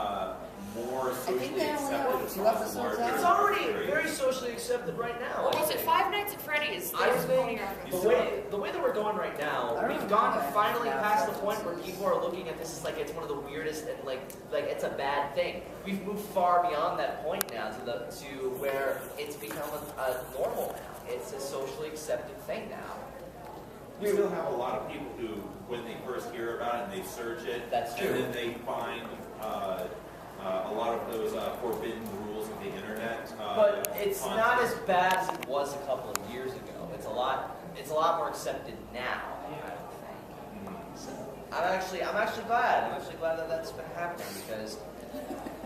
more socially they only accepted have 2 across episodes the larger out. It's already very socially accepted right now. What was it? Five Nights at Freddy's. I There's a pony think reference. the way that we're going right now, I don't we've know gone if finally I past the have point where people are looking at this as like it's one of the weirdest and like it's a bad thing. We've moved far beyond that point now to where it's become a normal now. It's a socially accepted thing now. We still have a lot of people who, when they first hear about it, and they search it. That's true. And then they find a lot of those forbidden rules of the internet. But it's content. not as bad as it was a couple of years ago. It's a lot more accepted now. So I'm actually glad. I'm actually glad that that's been happening because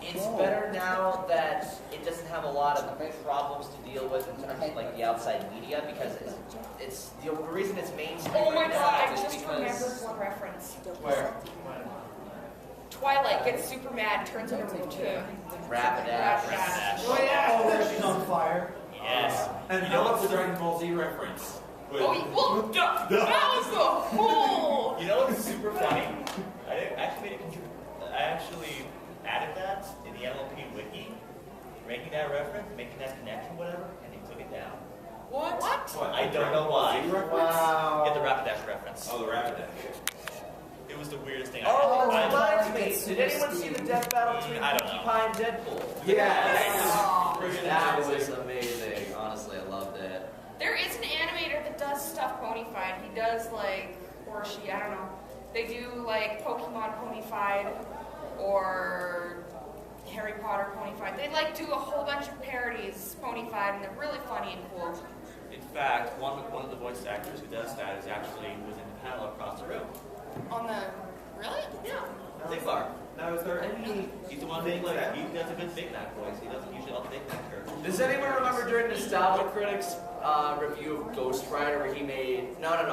it's better now that it doesn't have a lot of problems to deal with in terms of like the outside media because it's the reason it's mainstream Oh my right god, now I is just remembered because one reference. where Twilight gets super mad, turns into Rapidash. Oh yeah, where she's on fire. Yes. And you know what's the Dragon Ball Z reference? Oh, well, that was the whole. You know what's super funny? I actually added that in the MLP wiki, making that reference, making that connection, whatever, and they took it down. What? I don't know why. Wow. Get the Rapidash reference. Oh, the Rapidash. It was the weirdest thing. Oh, I it reminds me. Did anyone see the death battle between I don't Pinkie know. Pie and Deadpool? That was amazing. Honestly, I loved it. There is an animator that does stuff ponyfied. He does or she, I don't know. They do Pokemon ponyfied or Harry Potter ponyfied. They do a whole bunch of parodies ponyfied, and they're really funny and cool. In fact, one of the voice actors who does that is actually was in the panel across the room. On the really? Yeah. Ziglar. Now, is there any? He's the one who he does a good Big Mac voice. He doesn't usually all the Big Mac characters. Does anyone remember during Nostalgia Critics review of Ghost Rider where he made not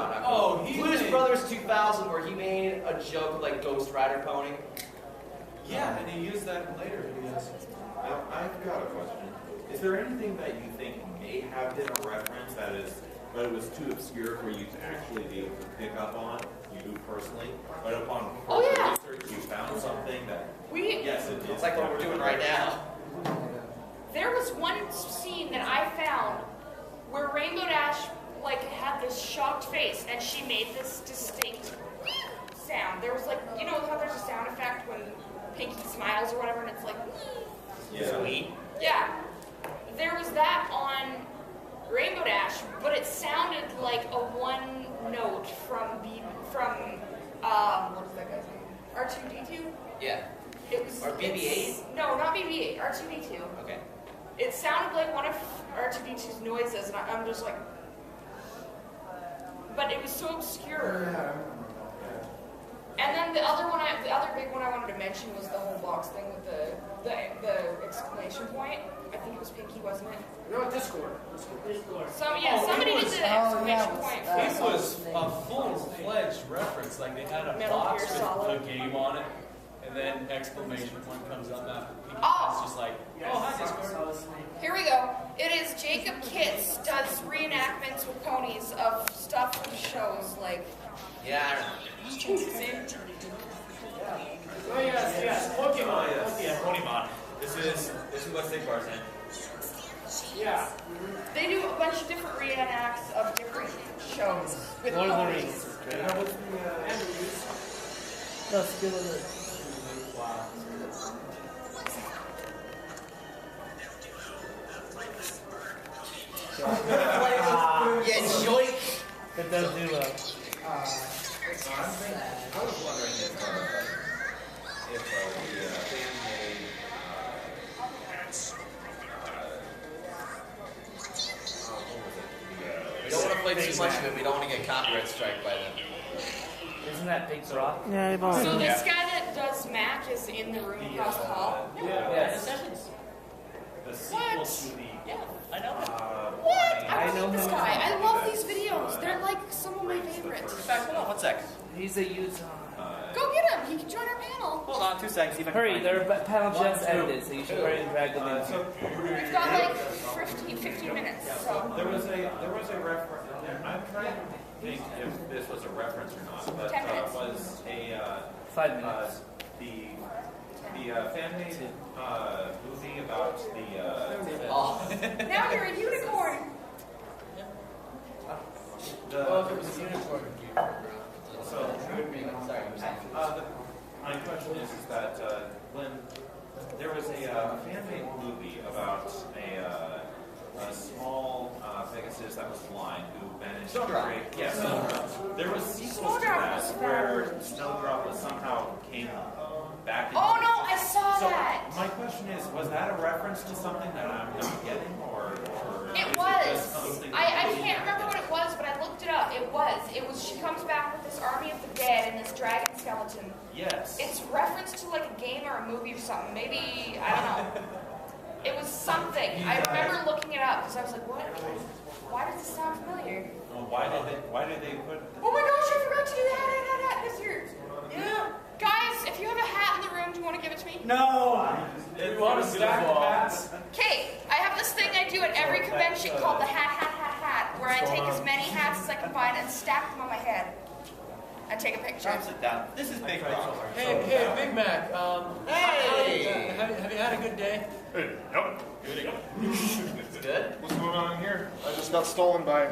Blues Brothers 2000 where he made a joke like Ghost Rider pony? Yeah, and he used that later. Now, I've got a question. Is there anything that you think may have been a reference but it was too obscure for you to actually be able to pick up on, you personally? But upon research, you found something that, yes, it is. It's like what we're doing right now. There was one scene that I found where Rainbow Dash had this shocked face and she made this distinct sound. There was you know how there's a sound effect when Pinky smiles or whatever and it's Sweet. Yeah. There was that on Rainbow Dash, but it sounded like a one note from what is that guy's name? R2D2? Yeah. It was Or BB-8? No, not BB-8, R2D2. Okay. It sounded like one of R2D2's noises, and I'm just like, but it was so obscure. And then the other big one I wanted to mention was the whole box thing with the exclamation point. I think it was Pinky, wasn't it? No, Discord. Somebody did the exclamation point. This was a full-fledged reference. Like they had a Metal box Gear with Solid. a game on it, and then exclamation point comes up after Pinky. Oh. It's just like, oh, hi, Discord. Here we go. It is Jacob Kitts does reenactments with ponies of stuff from shows like. Yeah, I remember. Oh yes, Pokemon. Yeah, Pokemon. This is what Sigmar's in. Yeah. They do a bunch of different reenacts of different shows with Lord of the ponies. Rings is great. And No, skill of it. Yeah, joink. It does do I was wondering if the fan made We don't want to play too much of it. We don't want to get copyright strike by them. Isn't that Big Rock? Yeah, I've always. So this guy that does Mac is in the room across the hall? Yes. The sequel to the. Yeah. I know him. What? I know love this him. guy. I love these videos. They're like some of my favorites. In fact, hold on 1 sec. He's a user. Go get him. He can join our panel. Hold on 2 seconds. See if I can Hurry, find their it. panel just ended, so you should hurry and drag them in. We've got like 15 minutes. So. there was a reference. I'm trying to think if this was a reference or not, but 10 minutes. was a 5 minutes. the fan-made movie about the Now you're a unicorn. Oh, if it was a unicorn. So, Sorry, my question is that when there was a fan-made movie about a small Pegasus that was blind who managed to create. Yes, Snowdrop. There was sequels to that where Snowdrop was somehow came back. Into Oh no, I saw So that. my question is, was that a reference to something that I'm not getting, or It is was. just something I can't remember what it was, but I looked it up. It was. She comes back with this army of the dead and this dragon skeleton. Yes. It's referenced to like a game or a movie or something. Maybe, I don't know. It was something. I remember looking it up because I was like, what? Why does this sound familiar? Well, why did they put? Oh my gosh, I forgot to do the hat this year. Yeah. Guys, if you have a hat in the room, do you want to give it to me? No! We want to stack the hats. Okay, I have this thing I do at every convention called the hat, where I take as many hats as I can find and stack them on my head. I take a picture. Sit down. This is Big Rock. Hey, Big Mac. Hey! Have you had a good day? Nope. It's good. What's going on here? I just got stolen by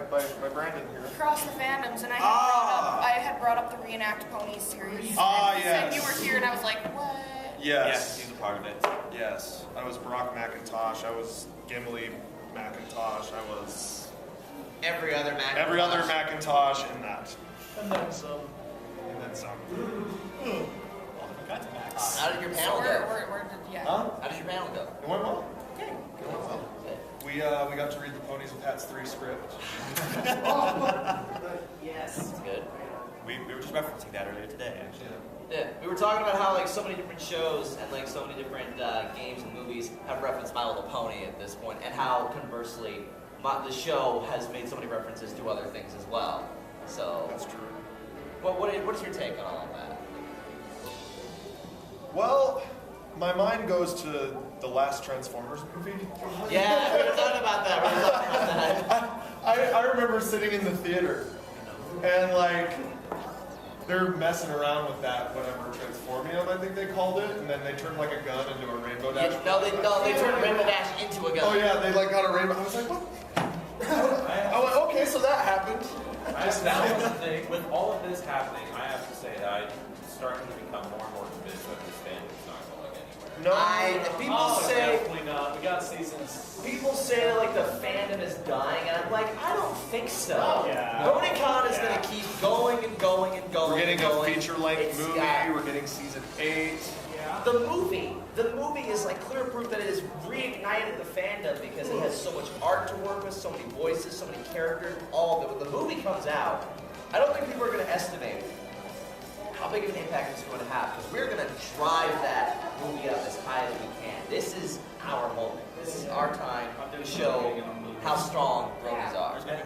Brandon here. Across the fandoms, and I had brought up the Reenact Ponies series. Ah, and yes. said you were here, and I was like, what? Yes. He's a part of it. Yes. I was Brock McIntosh. I was Gimli McIntosh. I was Every other Macintosh in that. And then some. And then some. How did your panel go? Where did, yeah. How did your panel go? It went well. Okay. We got to read the Ponies with Hats 3 script. Yes. That's good. We were just referencing that earlier today, actually. Yeah, we were talking about how like so many different shows and like so many different games and movies have referenced My Little Pony at this point, and how conversely the show has made so many references to other things as well. So That's true. What is your take on all of that? Well, my mind goes to the last Transformers movie. Yeah, we were talking about that. I remember sitting in the theater and like they're messing around with that, whatever, Transformium, I think they called it, and then they turned like a gun into a Rainbow Dash. They turned Rainbow Dash into a gun. Oh yeah, they like got a rainbow. I was like, what? I went, okay, so that happened. With all of this happening, I have to say that I'm starting to become more and more convinced that this fandom's not going anywhere. People say Definitely not. We got seasons. people say that like the fandom is dying, and I'm like, I don't think so. Yeah. BonyCon is gonna keep going and going and going. We're getting and going. a feature-length It's movie. got- We're getting season 8. The movie is like clear proof that it has reignited the fandom because it has so much art to work with, so many voices, so many characters, all of it. When the movie comes out, I don't think people are going to estimate how big of an impact it's going to have, because we're going to drive that movie up as high as we can. This is our moment. This is our time to show how strong Brothers are. There's going to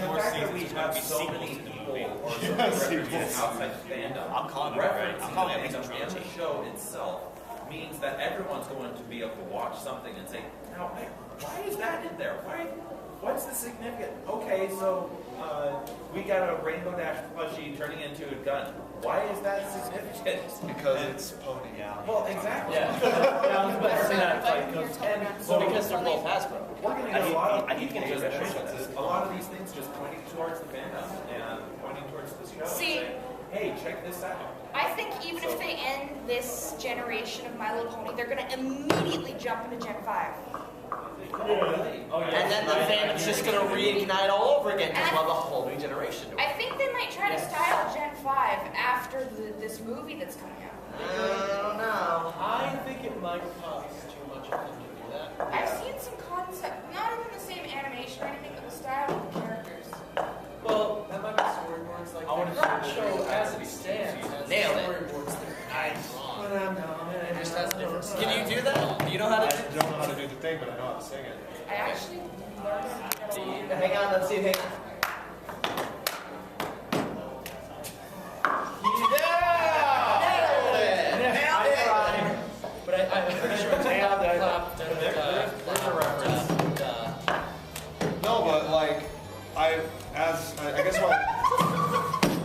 be more seasons. There's going to be so many people or so many representatives outside fandom. I'm calling it right. I'm calling it a trilogy. The show itself means that everyone's going to be able to watch something and say, now, why is that in there? What's the significance? Okay, so we got a Rainbow Dash plushie turning into a gun. Why is that significant? Because it's pony. Well, exactly. Yeah. Because they're both Hasbro. We're going to get a lot of a lot of these things just pointing towards the fandom and pointing towards the show. See, saying, hey, check this out. I think even if they end this generation of My Little Pony, they're going to immediately jump into Gen 5. And then the fandom's just going to reignite all over again because we'll have a whole new generation to it. I think they might try to style Gen 5 after this movie that's coming out. I don't know. I think it might cost too much for them to do that. I've seen some concept, not even the same animation or anything, but the style of the characters. Well, that might be storyboards. Like, I want to the show as it stands has Nailed it. storyboards that are drawn. It just has different styles. Can you do that? Do you know how to do I don't know how to do the thing, but I know how to sing it. I actually learned Hang on, let's see. Hang on. But I'm pretty sure it's nailed that. There's a reference. No, but like, I guess why.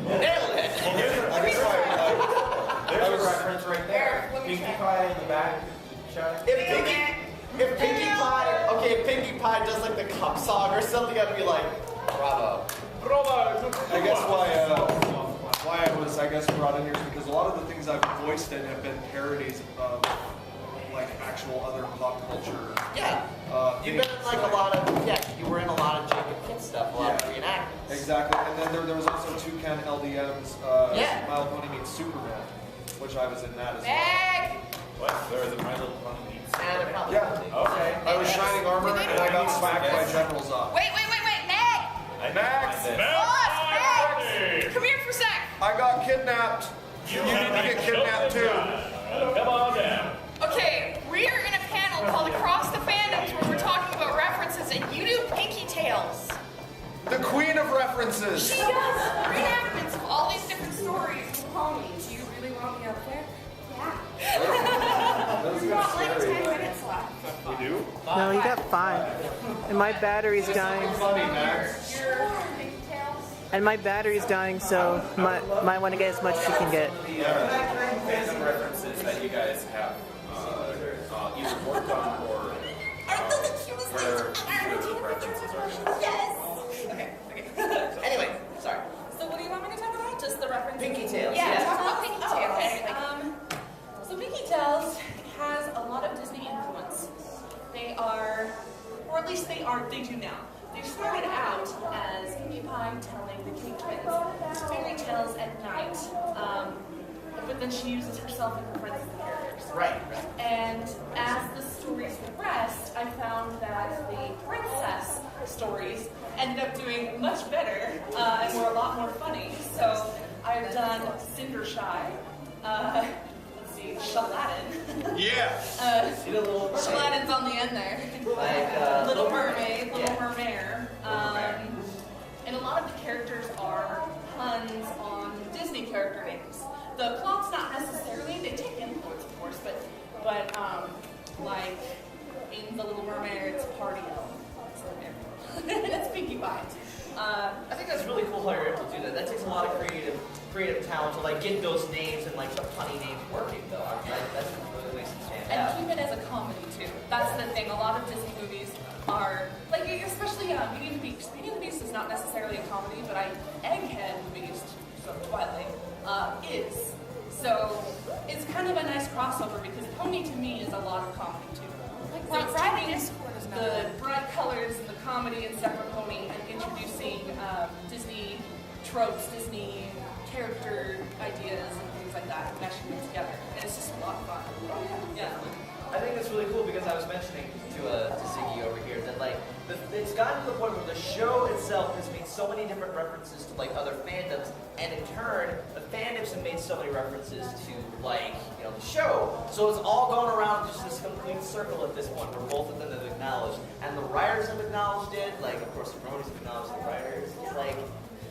Nailed it. I guess why. There's a reference right there. Let me Pinkie check. Pie in the back. If Pinkie Pie, okay, if Pinkie Pie does like the cup song or something, I'd be like, bravo. I guess why I was, I guess, brought in here is because a lot of the things I've voiced in have been parodies of like actual other pop culture. Yeah. You've been in like a lot of, you were in a lot of Jacob Kidd stuff, a lot of reenactments. Exactly, and then there was also Toucan LDM's My Little Pony Meets Superman, which I was in that as well. Meg! What? There was a My Little Pony meets. Yeah. Okay. I was shining armor and I got smacked by General Zod. Wait, Meg! Max! Max! Come here for a sec! I got kidnapped. You need to get kidnapped too. Come on down. Okay, we are in a panel called Across the Fandoms where we're talking about references, and you do Pinky Tales. The queen of references. She does reenactments of all these different stories with ponies. Do you really want me up there? Yeah. We've got like 10 minutes left. We do? No, you got 5. And my battery's dying. Funny, Max. Your Pinky Tales? And my battery's dying, so might want to get as much as you can get. Fandom references that you guys have either worked on or where the references are. Yes! Okay. Anyway, sorry. So what do you want me to talk about? Just the reference? Pinky Tales. Yeah, talk about Pinky Oh, Tales. okay. So Pinky Tales has a lot of Disney influence. They are, or at least they do now. They started out as Pinkie Pie telling the King Twins fairy tales at night, but then she uses herself and her friends as the characters. Right. And as the stories progressed, I found that the princess stories ended up doing much better and were a lot more funny. So I've done Cindershy. Let's see, Shaladin. Yeah. Shaladin's on the end there. Like Little Mermaid, Little Mermaid. And a lot of the characters are puns on Disney character names. The plot's not necessarily, they take influence, of course, but like in The Little Mermaid, it's Party Elf. It's Pinkie Pie. I think that's really cool how you're able to do that. That takes a lot of creative talent to like get those names and like the funny names working though. That's really makes it stand out. And keep it as a comedy too. That's the thing. A lot of Disney movies are like, especially Beauty and the Beast. Beauty and the Beast is not necessarily a comedy, but Egghead the Beast, so Twilight, is. So it's kind of a nice crossover because Pony to me is a lot of comedy too. So it's taking the bright colors and the comedy in separate Pony and introducing Disney tropes, Disney character ideas and things like that, and meshing them together. And it's just a lot of fun. Yeah. I think that's really cool because I was mentioning to Ziggy over here that like it's gotten to the point where the show itself has made so many different references to like other fandoms, and in turn, the fandoms have made so many references to like the show. So it's all going around just this complete circle at this point, where both of them have acknowledged, and the writers have acknowledged it. Like, of course, the Bronies have acknowledged the writers. It's like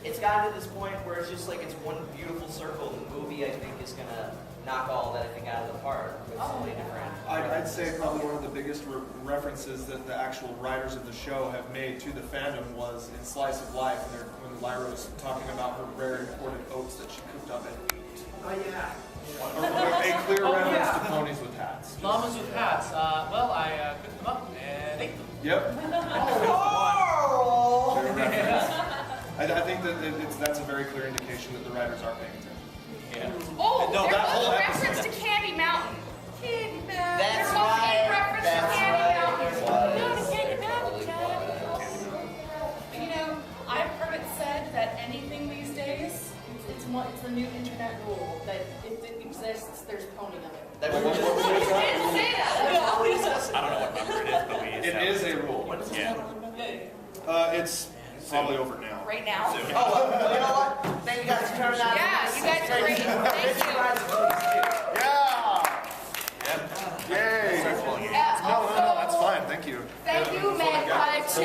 it's gotten to this point where it's just like it's one beautiful circle. The movie, I think, is gonna knock all that, I think, out of the park with so many different. I'd say probably one of the biggest references that the actual writers of the show have made to the fandom was in Slice of Life, when Lyra was talking about her rare imported oats that she cooked up and ate. Oh yeah. A clear reference to ponies with hats. Llamas with hats. Well, I cooked them up and ate them. Yep. Oh! Clear reference. I think that that's a very clear indication that the writers are paying attention. Yeah. Oh, No, there that was whole a reference episode. to Candy Mountain. Candy Mountain. That's there must be right. a reference That's to Candy right. Mountain. There was. Candy There Mountain. totally You know, I've heard it said that anything these days, it's the new internet rule that if it exists, there's pony of it. That we just You didn't say that. I don't know what number it is, but we It is a rule. Yeah. It's probably over now. Right now. Oh, well, you know what? Thank you guys for turning out. Yeah, you guys are great. Thank you. Yeah! Yay! Also, No, that's fine. Thank you. thank you, Magpie, too.